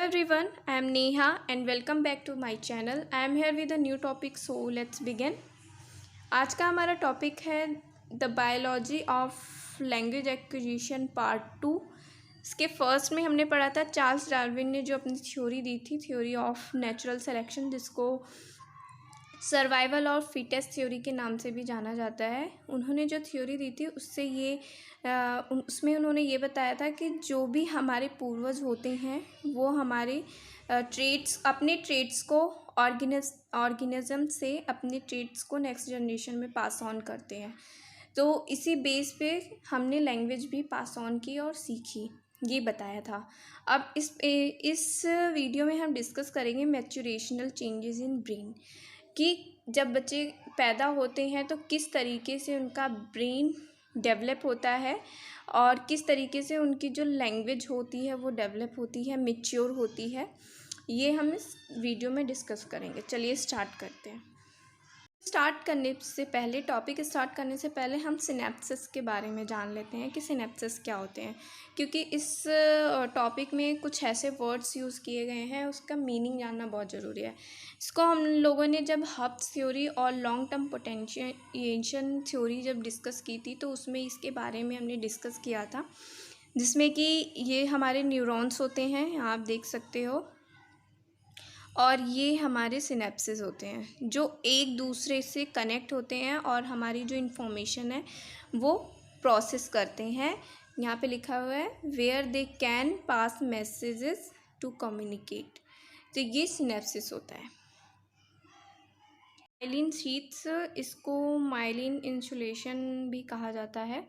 everyone, I am Neha and welcome back to my channel. I am here with a new topic, so let's begin. आज का हमारा topic है the biology of language acquisition part 2। इसके first में हमने पढ़ा था Charles Darwin ने जो अपनी थ्योरी दी थी, थ्योरी ऑफ नेचुरल सिलेक्शन, जिसको सर्वाइवल और फिटेस्ट थ्योरी के नाम से भी जाना जाता है। उन्होंने जो थ्योरी दी थी उसमें उन्होंने ये बताया था कि जो भी हमारे पूर्वज होते हैं वो हमारे अपने ट्रेड्स को ऑर्गेनिज्म से अपने ट्रेड्स को नेक्स्ट जनरेशन में पास ऑन करते हैं। तो इसी बेस पे हमने लैंग्वेज भी पास ऑन की और सीखी, ये बताया था। अब इस वीडियो में हम डिस्कस करेंगे मैच्योरेशनल चेंजेस इन ब्रेन, कि जब बच्चे पैदा होते हैं तो किस तरीके से उनका ब्रेन डेवलप होता है और किस तरीके से उनकी जो लैंग्वेज होती है वो डेवलप होती है, मैच्योर होती है। ये हम इस वीडियो में डिस्कस करेंगे। चलिए स्टार्ट करते हैं। टॉपिक स्टार्ट करने से पहले हम सिनेप्सिस के बारे में जान लेते हैं कि सिनेप्सिस क्या होते हैं, क्योंकि इस टॉपिक में कुछ ऐसे वर्ड्स यूज़ किए गए हैं, उसका मीनिंग जानना बहुत ज़रूरी है। इसको हम लोगों ने जब हब्स थ्योरी और लॉन्ग टर्म पोटेंशिएशन थ्योरी जब डिस्कस की थी तो उसमें इसके बारे में हमने डिस्कस किया था, जिसमें कि ये हमारे न्यूरॉन्स होते हैं, यहाँ आप देख सकते हो, और ये हमारे सिनेप्सिस होते हैं जो एक दूसरे से कनेक्ट होते हैं और हमारी जो इन्फॉर्मेशन है वो प्रोसेस करते हैं। यहाँ पे लिखा हुआ है where they can pass messages to communicate, तो ये सिनेप्सिस होता है। माइलिन शीट्स, इसको माइलिन इंसुलेशन भी कहा जाता है,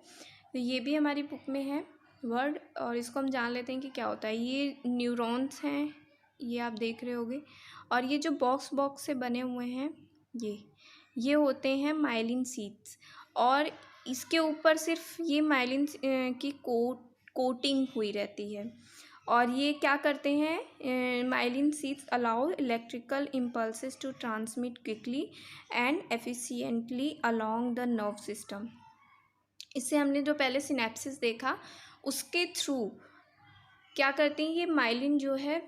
तो ये भी हमारी बुक में है वर्ड, और इसको हम जान लेते हैं कि क्या होता है। ये न्यूरॉन्स हैं, ये आप देख रहे होगे, और ये जो बॉक्स से बने हुए हैं ये होते हैं माइलिन शीट्स, और इसके ऊपर सिर्फ ये माइलिन की कोटिंग हुई रहती है। और ये क्या करते हैं, myelin sheets allow electrical impulses to transmit quickly and efficiently along the nerve system. इससे हमने जो पहले सिनेप्सिस देखा उसके थ्रू क्या करती हैं, ये माइलिन जो है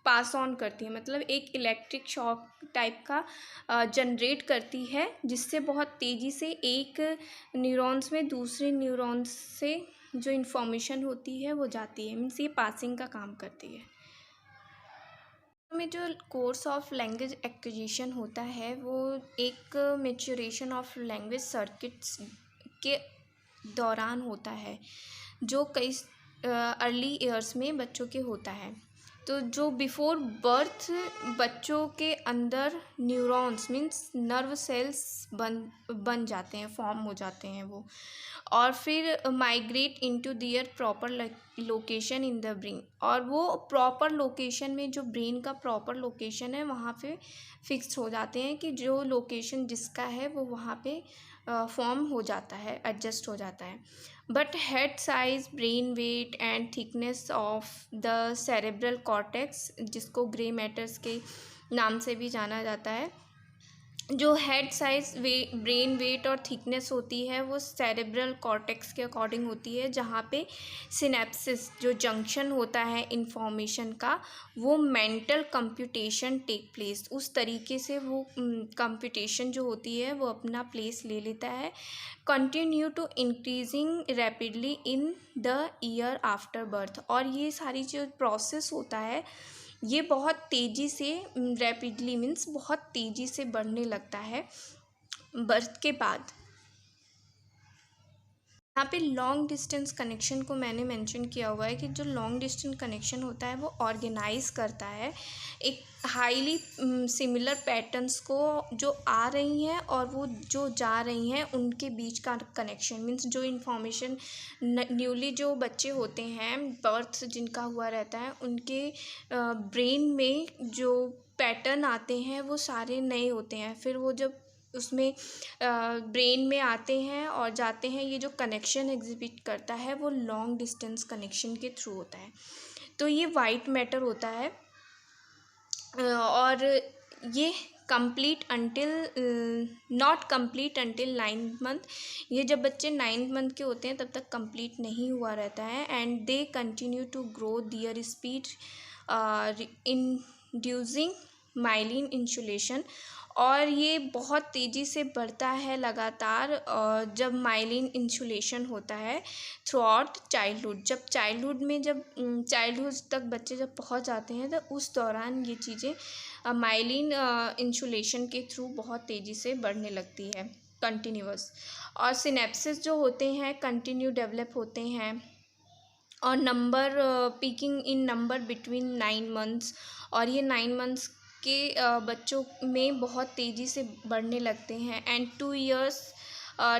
पास ऑन करती है, मतलब एक इलेक्ट्रिक शॉक टाइप का जनरेट करती है, जिससे बहुत तेज़ी से एक न्यूरॉन्स में दूसरे न्यूरॉन्स से जो इन्फॉर्मेशन होती है वो जाती है, मीन्स ये पासिंग का काम करती है। में जो कोर्स ऑफ लैंग्वेज एक्विजिशन होता है वो एक मैच्योरेशन ऑफ लैंग्वेज सर्किट्स के दौरान होता है, जो कई अर्ली ईयर्स में बच्चों के होता है। तो जो बिफोर बर्थ बच्चों के अंदर न्यूरॉन्स मीन्स नर्व सेल्स बन जाते हैं, फॉर्म हो जाते हैं वो, और फिर migrate into their proper location in the brain, और वो प्रॉपर लोकेशन में, जो ब्रेन का प्रॉपर लोकेशन है वहाँ पे फिक्स हो जाते हैं, कि जो लोकेशन जिसका है वो वहाँ पे फॉर्म हो जाता है, एडजस्ट हो जाता है। But head size, brain weight and thickness of the cerebral cortex, जिसको ग्रे मैटर्स के नाम से भी जाना जाता है, जो हेड साइज, ब्रेन वेट और थिकनेस होती है वो सेरेब्रल कॉर्टेक्स के अकॉर्डिंग होती है, जहाँ पे सिनेप्सिस जो जंक्शन होता है इंफॉर्मेशन का, वो मेंटल कंप्यूटेशन टेक प्लेस, उस तरीके से वो कंप्यूटेशन जो होती है वो अपना प्लेस ले लेता है, continue to increasing rapidly in the year after birth. और ये सारी जो प्रोसेस होता है ये बहुत तेज़ी से, रैपिडली मीन्स बहुत तेज़ी से बढ़ने लगता है बर्थ के बाद। यहाँ पे लॉन्ग डिस्टेंस कनेक्शन को मैंने मेंशन किया हुआ है कि जो लॉन्ग डिस्टेंस कनेक्शन होता है वो ऑर्गेनाइज करता है एक हाईली सिमिलर पैटर्न्स को, जो आ रही हैं और वो जो जा रही हैं उनके बीच का कनेक्शन, मीन्स जो इन्फॉर्मेशन न्यूली जो बच्चे होते हैं, बर्थ जिनका हुआ रहता है, उनके ब्रेन में जो पैटर्न आते हैं वो सारे नए होते हैं, फिर वो जब उसमें ब्रेन में आते हैं और जाते हैं, ये जो कनेक्शन एग्जिबिट करता है वो लॉन्ग डिस्टेंस कनेक्शन के थ्रू होता है। तो ये वाइट मैटर होता है, और ये not complete until 9th month, ये जब बच्चे 9th मंथ के होते हैं तब तक कंप्लीट नहीं हुआ रहता है, and they continue to grow their speed inducing myelin insulation, और ये बहुत तेज़ी से बढ़ता है लगातार जब माइलिन इंसुलेशन होता है थ्रू आउट चाइल्डहुड। जब चाइल्डहुड में जब चाइल्डहुड तक बच्चे जब पहुंच जाते हैं तो उस दौरान ये चीज़ें माइलिन इंसुलेशन के थ्रू बहुत तेज़ी से बढ़ने लगती है कंटिन्यूअस। और सिनेप्सिस जो होते हैं कंटिन्यू डेवलप होते हैं, और नंबर पीकिंग इन नंबर बिटवीन 9 मंथ्स, और ये 9 मंथ्स के बच्चों में बहुत तेज़ी से बढ़ने लगते हैं। And 2 years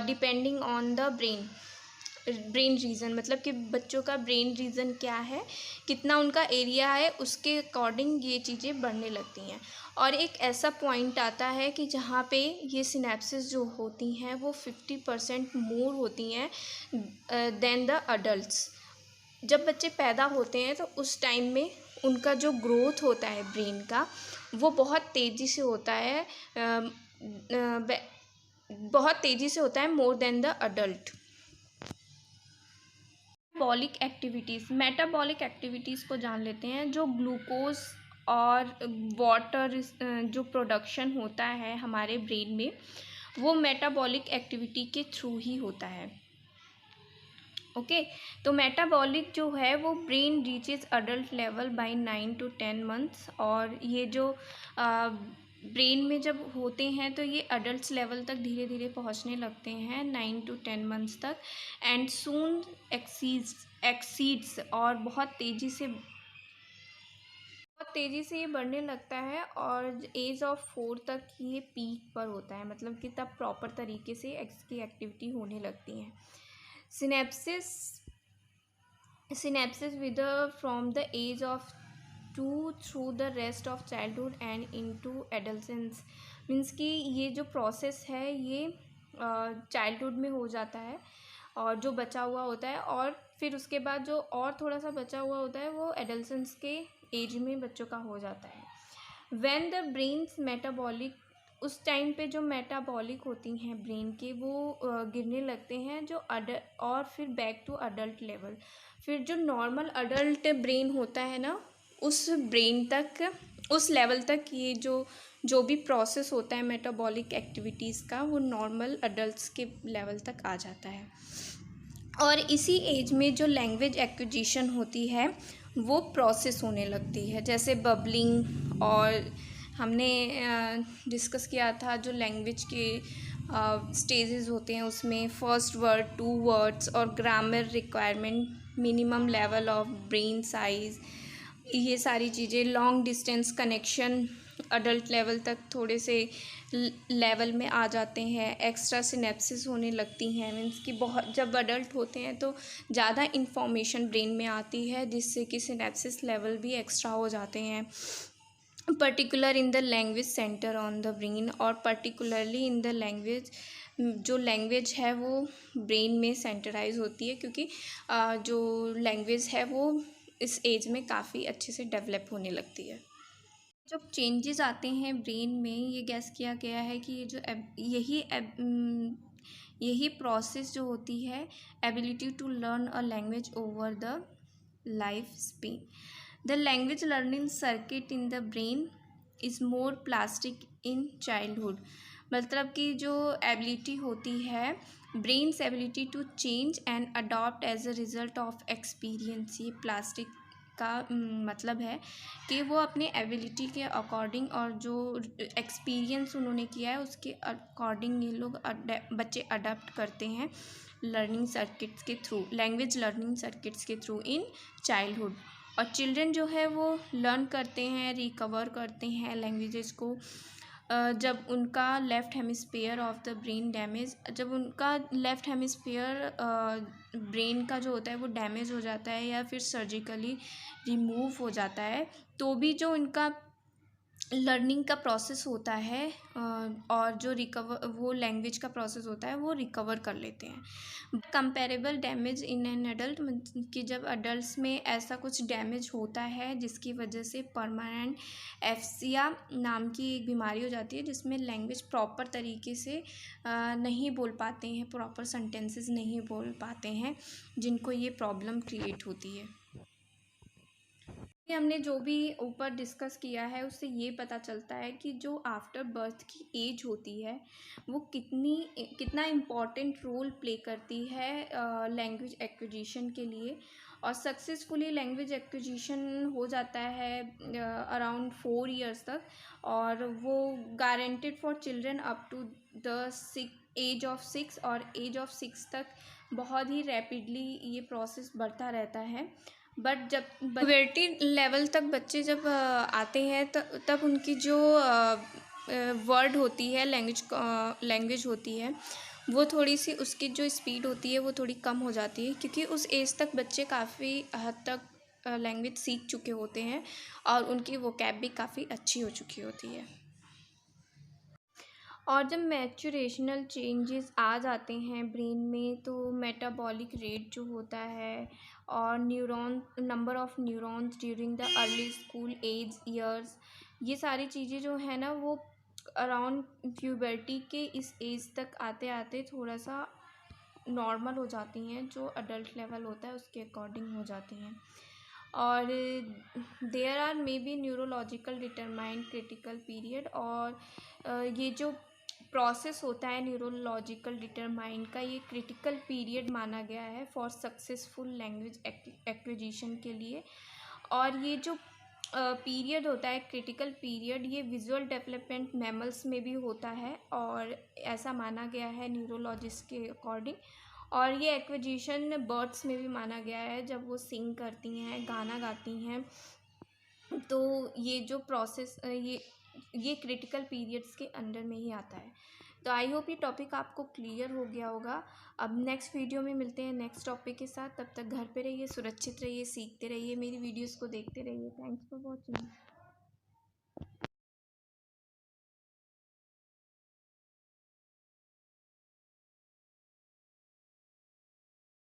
depending on the brain region, मतलब कि बच्चों का ब्रेन रीजन क्या है, कितना उनका एरिया है, उसके अकॉर्डिंग ये चीज़ें बढ़ने लगती हैं। और एक ऐसा पॉइंट आता है कि जहाँ पे ये सिनेप्सिस जो होती हैं वो 50% मोर होती हैं देन द अडल्ट्स। जब बच्चे पैदा होते हैं तो उस टाइम में उनका जो ग्रोथ होता है ब्रेन का वो बहुत तेज़ी से होता है, बहुत तेज़ी से होता है, more than the adult. Metabolic activities को जान लेते हैं। जो ग्लूकोज और वाटर जो प्रोडक्शन होता है हमारे ब्रेन में, वो मेटाबॉलिक एक्टिविटी के थ्रू ही होता है। ओके, तो मेटाबॉलिक जो है वो brain reaches adult level by 9 to 10 months, और ये जो ब्रेन में जब होते हैं तो ये अडल्ट लेवल तक धीरे धीरे पहुंचने लगते हैं 9 to 10 मंथ्स तक, एंड सून एक्सीड्स, और बहुत तेज़ी से ये बढ़ने लगता है, और एज ऑफ 4 तक ये पीक पर होता है, मतलब कि तब प्रॉपर तरीके से इसकी एक्टिविटी होने लगती है। Synapses wither from the age of 2 through the rest of childhood and into adolescence, means कि ये जो प्रोसेस है ये चाइल्डहुड में हो जाता है और जो बचा हुआ होता है, और फिर उसके बाद जो और थोड़ा सा बचा हुआ होता है वो एडolescence के एज में बच्चों का हो जाता है। व्हेन द ब्रेन्स मेटाबॉलिक, उस टाइम पे जो मेटाबॉलिक होती हैं ब्रेन के वो गिरने लगते हैं, जो और फिर बैक टू अडल्ट लेवल, फिर जो नॉर्मल अडल्ट ब्रेन होता है ना, उस ब्रेन तक, उस लेवल तक ये जो भी प्रोसेस होता है मेटाबॉलिक एक्टिविटीज़ का वो नॉर्मल अडल्ट्स के लेवल तक आ जाता है। और इसी एज में जो लैंग्वेज एक्विजिशन होती है वो प्रोसेस होने लगती है, जैसे बबलिंग, और हमने डिस्कस किया था जो लैंग्वेज के स्टेजेस होते हैं उसमें फर्स्ट वर्ड, 2 वर्ड्स, और grammar requirement, minimum level of brain size, ये सारी चीज़ें, long distance connection adult level तक थोड़े से लेवल में आ जाते हैं, एक्स्ट्रा सिनेप्सिस होने लगती हैं, मीन्स कि बहुत जब अडल्ट होते हैं तो ज़्यादा इन्फॉर्मेशन ब्रेन में आती है जिससे कि सिनेप्सिस लेवल भी एक्स्ट्रा हो जाते हैं, particular in the language centre on the brain, और पर्टिकुलरली इन द लैंग्वेज, जो लैंग्वेज है वो ब्रेन में सेंटराइज होती है, क्योंकि जो लैंग्वेज है वो इस एज में काफ़ी अच्छे से डेवलप होने लगती है। जब चेंजेस आते हैं ब्रेन में, ये गैस किया गया है कि ये जो यही प्रोसेस जो होती है ability to learn a language over the life span. The language learning circuit in the brain is more plastic in childhood, मतलब कि जो एबिलिटी होती है, brain's ability to change and adopt as a result of experience, ये plastic का मतलब है कि वो अपने एबिलिटी के अकॉर्डिंग और जो एक्सपीरियंस उन्होंने किया है उसके अकॉर्डिंग ये लोग बच्चे अडॉप्ट करते हैं लर्निंग सर्किट्स के थ्रू, लैंग्वेज लर्निंग सर्किट्स के थ्रू इन चाइल्डहुड। और चिल्ड्रन जो है वो लर्न करते हैं, रिकवर करते हैं लैंग्वेजेस को जब उनका left hemisphere of the brain damage, जब उनका लेफ़्ट हेमिस्फीयर ब्रेन का जो होता है वो डैमेज हो जाता है या फिर सर्जिकली रिमूव हो जाता है, तो भी जो उनका लर्निंग का प्रोसेस होता है और जो वो लैंग्वेज का प्रोसेस होता है वो रिकवर कर लेते हैं। Comparable damage in an adult, कि जब अडल्ट्स में ऐसा कुछ डैमेज होता है जिसकी वजह से परमानेंट एफसिया नाम की एक बीमारी हो जाती है, जिसमें लैंग्वेज प्रॉपर तरीके से नहीं बोल पाते हैं, प्रॉपर सेंटेंसेस नहीं बोल पाते हैं, जिनको ये प्रॉब्लम क्रिएट होती है। हमने जो भी ऊपर डिस्कस किया है उससे ये पता चलता है कि जो आफ्टर बर्थ की एज होती है वो कितना इम्पॉर्टेंट रोल प्ले करती है लैंग्वेज एक्विजिशन के लिए। और सक्सेसफुली लैंग्वेज एक्विजिशन हो जाता है अराउंड 4 years तक, और वो guaranteed for children up to the age of 6, और एज ऑफ 6 तक बहुत ही रैपिडली ये प्रोसेस बढ़ता रहता है। बट जब प्यूबर्टी लेवल तक बच्चे जब आते हैं तब उनकी जो वर्ड होती है, लैंग्वेज होती है, वो थोड़ी सी उसकी जो स्पीड होती है वो थोड़ी कम हो जाती है, क्योंकि उस एज तक बच्चे काफ़ी हद तक लैंग्वेज सीख चुके होते हैं और उनकी वोकैब भी काफ़ी अच्छी हो चुकी होती है। और जब मैचुरेशनल चेंजेस आ जाते हैं ब्रेन में, तो मेटाबॉलिक रेट जो होता है और number of neurons during the early school age years, ये सारी चीज़ें जो है ना वो अराउंड प्यूबर्टी के इस एज तक आते आते थोड़ा सा नॉर्मल हो जाती हैं, जो अडल्ट लेवल होता है उसके अकॉर्डिंग हो जाती हैं। और there are maybe neurological determined critical period, और ये जो प्रोसेस होता है न्यूरोलॉजिकल डिटरमाइंड का, ये क्रिटिकल पीरियड माना गया है फॉर सक्सेसफुल लैंग्वेज एक्विजिशन के लिए। और ये जो पीरियड होता है क्रिटिकल पीरियड, ये विजुअल डेवलपमेंट मैमल्स में भी होता है, और ऐसा माना गया है न्यूरोलॉजिस्ट के अकॉर्डिंग। और ये एक्विजिशन बर्ड्स में भी माना गया है, जब वो सिंग करती हैं, गाना गाती हैं, तो ये जो प्रोसेस ये क्रिटिकल पीरियड्स के अंडर में ही आता है। तो आई होप ये टॉपिक आपको क्लियर हो गया होगा। अब नेक्स्ट वीडियो में मिलते हैं नेक्स्ट टॉपिक के साथ। तब तक घर पे रहिए, सुरक्षित रहिए, सीखते रहिए, मेरी वीडियोस को देखते रहिए। Thanks for watching.